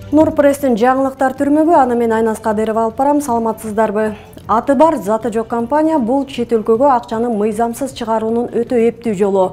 Нур пресстин жаңылыктар түрмөгү, аны мен Айназ Кадырова алып барам. Саламатсыздарбы? Аты бар, заты жок компания бул чет өлкөгө акчаны мыйзамсыз чыгаруунун өтө эптүү жолу.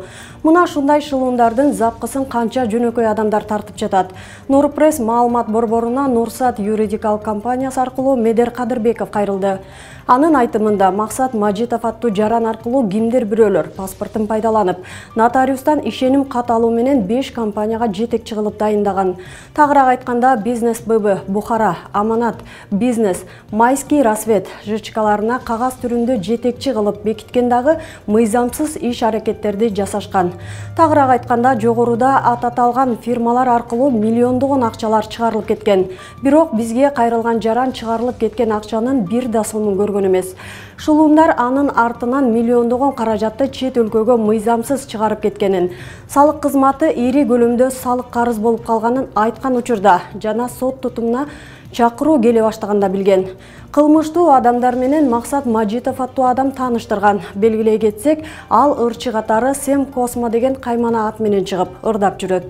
Мына ушундай шылуундардын запкысын канча жөнөкөй адамдар тартып жатат. Нур пресс маалымат борборуна Нурсат юридикалык компаниясы аркылуу Медер Кадырбеков кайрылды. Анын айтымында Максат Мажитов аттуу жаран аркылуу кимдир бирөөлөр паспортун пайдаланып, нотариустан ишеним кат алуу менен 5 компанияга жетекчи кылып дайындаган. Тагыраак айтканда Бизнес ББ, Бухара, Аманат, Бизнес, Майский Рассвет ЖЧКларына кагаз түрүндө жетекчи кылып бекиткен дагы мыйзамсыз иш аракеттерди жасашкан. Тагыраак айтканда жогоруда аталган фирмалар аркылуу миллиондогон акчалар чыгарылып кеткен. Бирок бизге кайрылган жаран чыгарылып кеткен акчанын бир да сомун көргөн эмес. Шылуундар анын артынан миллиондогон каражатты чет өлкөгө мыйзамсыз чыгарып кеткенин, салык кызматы ири көлөмдө салык карыз болуп калганын айткан учурда жана сот тутумуна чакыруу келе баштаганда билген. Кылмыштуу адамдар менен Максат Мажитов аттуу адам тааныштырган. Белгилей кетсек, ал ырчы катары Сэм Космо деген каймана ат менен чыгып ырдап жүрөт.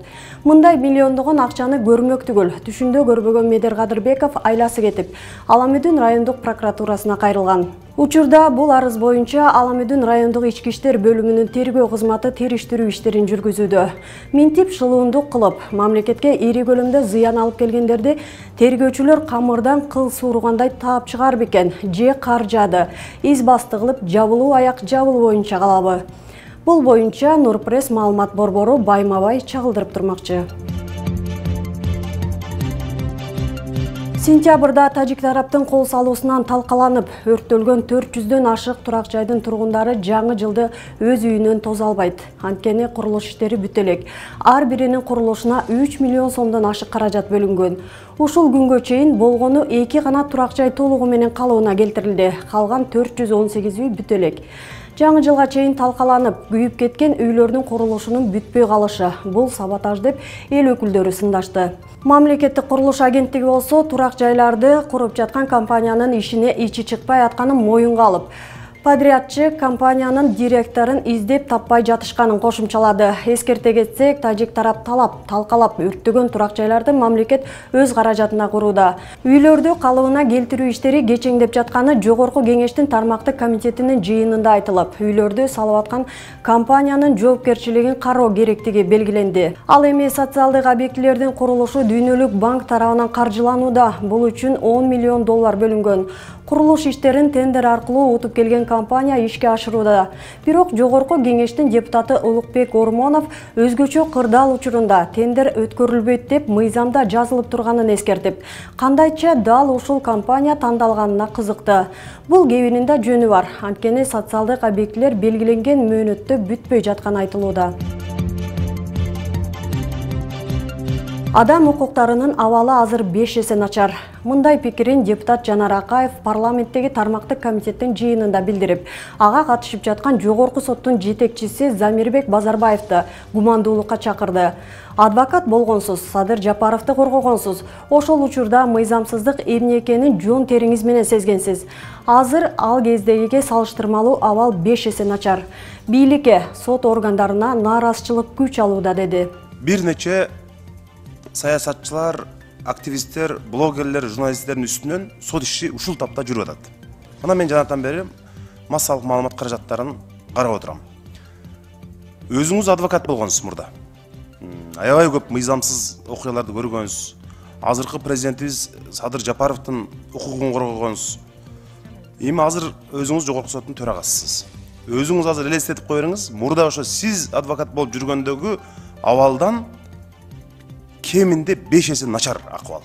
Мындай миллиондогон акчаны көрмөк түгүл, түшүндө көрбөгөн Медер Кадырбеков айласы кетип, Аламүдүн райондук прокуратурасына кайрылган. Учурда бул арыз боюнча Аламүдүн райондук ички иштер бөлүмүнүн тергөө кызматы териштирүү иштерин жүргүзүүдө. Минтип шылуундук кылып, мамлекетке ири көлөмдө зыян алып келгендерди тергөөчүлөр камырдан кыл сууругандай таап чыгар бекен, же каржады, из басты кылып жабылуу аяк жабылуу боюнча калабы. Бул боюнча Нур пресс маалымат борбору байма-бай чагылдырып турмакчы. Сентябрда тажик тараптын кол салуусунан талкаланып, өрттөлгөн 400дөн ашык турак жайдын тургундары жаңы жылды өз үйүнөн тоза албайт. Анткени курулуш иштери бүт элек. Ар биринин курулушуна 3 миллион сомдон ашык каражат бөлүнгөн. Ушул күнгө чейин болгону 2 гана турак жай толугу менен калыбына келтирилди. Калган 418 үй бүт элек. Жаңы жылга чейин талкаланып, күйүп кеткен үйлөрдүн курулушунун бүтпөй калышы. Бул саботаж деп эл өкүлдөрү сындашты. Мамлекеттик курулуш агенттиги болсо турак жайларды куруп жаткан компаниянын ишине ичи чыкпай атканын моюнга алып, подрядчы компаниянын директорун издеп таппай жатышканын кошумчалады. Эскерте кетсек, тажик тарап талкалап өрттөгөн турак жайларды мамлекет өз каражатына курууда. Үйлөрдү калыбына келтирүү иштери кечеңдеп жатканы Жогорку кеңештин тармактык комитетинин жыйынында айтылып, үйлөрдү салып аткан компаниянын жоопкерчилигин кароо керектиги белгиленди. Ал эми социалдык объектилердин курулушу Дүйнөлүк банк тарабынан каржыланууда. Бул үчүн 10 миллион доллар бөлүнгөн. Курулуш иштерин тендер аркылуу утуп келген компания ишке ашырууда. Бирок Жогорку кеңештин депутаты Улукбек Ормонов өзгөчө кырдаал учурунда тендер өткөрүлбөйт деп мыйзамда жазылып турганын эскертип, кандайча дал ушул компания тандалганына кызыкты. Бул кебинин да жөнү бар. Анткени социалдык объектилер белгиленген мөөнөттө бүтпөй жатканы айтылууда. Адам укуктарынын абалы азыр 5 эсе начар. Мындай пикирин депутат Жанар Акаев парламенттеги тармактык комитеттин жыйынында билдирип, ага катышып жаткан Жогорку соттун жетекчиси Замирбек Базарбаевди гумандуулукка чакырды. Адвокат болгонсуз, Садыр Жапаровду коргогонсуз, ошол учурда мыйзамсыздык эмне экенин жон териңиз менен сезгенсиз. Азыр ал кездегиге салыштырмалуу абал 5 эсе начар. Бийликке, сот органдарына нааразычылык күч алууда, деди. Бир нече саясатчылар, активисттер, блогерлер, журналисттердин үстүнөн сот иши ушул тапта жүрүп атат. Ана мен жанатан бери массалык маалымат каражаттарын карап отурам. Өзүңүз адвокат болгонсуз мурда. Аябай көп мыйзамсыз окуяларды көргөнсүз. Азыркы президентибиз Садыр Жапаровдун укугун коргогонсуз. Эми азыр өзүңүз Жогорку соттун төрагасысыз. Өзүңүз азыр элестетип кое бериңиз, мурда ошо сиз адвокат болуп жүргөндөгү абалдан кеминде 5 эсе начар акыбал.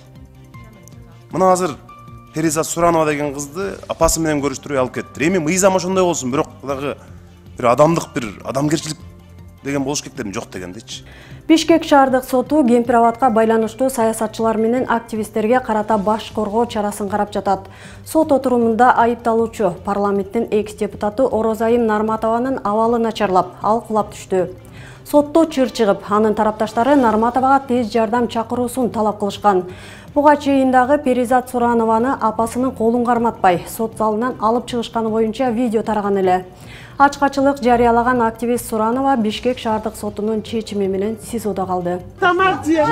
Мына азыр Периза Суранова деген кызды апасы менен көрүштүрүп алып кетти. Эми мыйзам ошондой болсун, бирок дагы бир адамдык, бир адамгерчилик деген болуш керек дедим, жок дегендичи. Бишкек шаардык соту Кемпир-Абадка байланыштуу саясатчылар менен активисттерге карата баш коргоо чарасын карап жатат. Сот отурумунда айыпталуучу парламенттин экс-депутаты Орозайым Нарматованын абалы начарлап, ал кулап түштү. Сотто чыр чыгып, анын тарапташтары Нарматовага тез жардам чакыруусун талап кылышкан. Буга чейин дагы Перизат Суранованы апасынын колун карматпай, сот залынан алып чыгышканы боюнча видео тараган эле. Ачкачылык жарыялаган активист Суранова Бишкек шаардык сотунун чечими менен СИЗОдо калды. Tamak ye.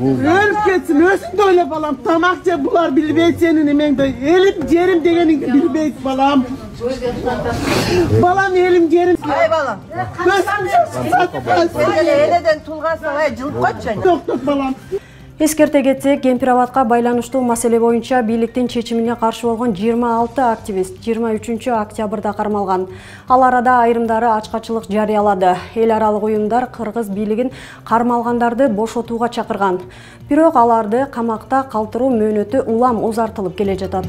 Ölüp ketsin, ölsün de öyle balam. Tamak ye, bular bilbeyt senin emende. Elim cerim degenin bilbeyt balam. Balam elim cerim. Ay balam. Sen de eleden tulgan salaya cılıp kaçacaksın. Doktor balam. Эскерте кетсек, Кемпирабадка байланыштуу маселе боюнча бийликтин чечимине каршы болгон 26 активист 23 октябрда кармалган. Ал арада айрымдары ачкачылык жарыялады. Эл аралык уюмдар кыргыз бийлигин кармалгандарды бошотууга чакырган. Бирок аларды камакта калтыруу мөөнөтү улам узартылып келе жатат.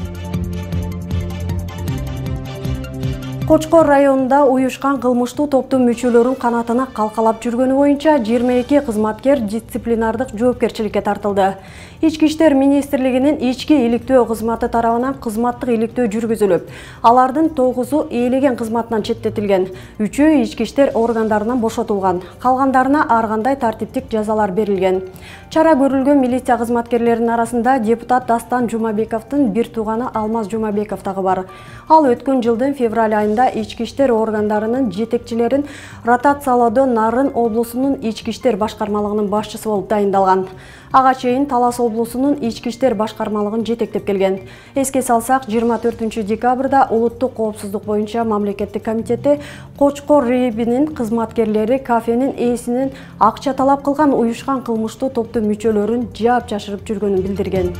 Кочкор районунда уюшкан кылмыштуу топтун мүчөлөрүн канатына калкалап жүргөнү боюнча 22 кызматкер дисциплинардык жоопкерчиликке тартылды. Ички иштер министрлигинин ички иликтөө кызматы тарабынан кызматтык иликтөө жүргүзүлүп, алардын 9-у ээлеген кызматынан четтетилген, 3-өө ички иштер органдарынан бошотулган, калгандарына ар кандай тартиптик жазалар берилген. Чара көрүлгөн милиция кызматкерлеринин арасында депутат Дастан Жумабековдун бир тууганы Алмаз Жумабеков дагы бар. Ал өткөн жылдын февраль айында ички иштер органдарынын жетекчилерин ротациялоодо Нарын облусунун ички иштер башкармалыгынын башчысы болуп дайындалган. Ага чейин Талас облусунун ички иштер башкармалыгын жетектеп келген. Эске салсак, 24 декабрда улуттук коопсуздук боюнча мамлекеттик комитети Кочкор РЭБинин кызматкерлери кафенин ээсинин акча талап кылган уюшкан кылмыштуу топтун мүчөлөрүн жаап жашырып жүргөнүн билдирген.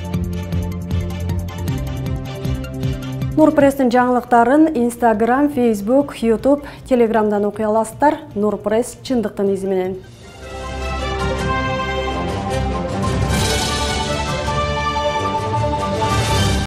Нурпресстин жаңылыктарын Instagram, Facebook, YouTube, Telegram'дан окуй аласыздар. Нурпресс чындыктын изи менен.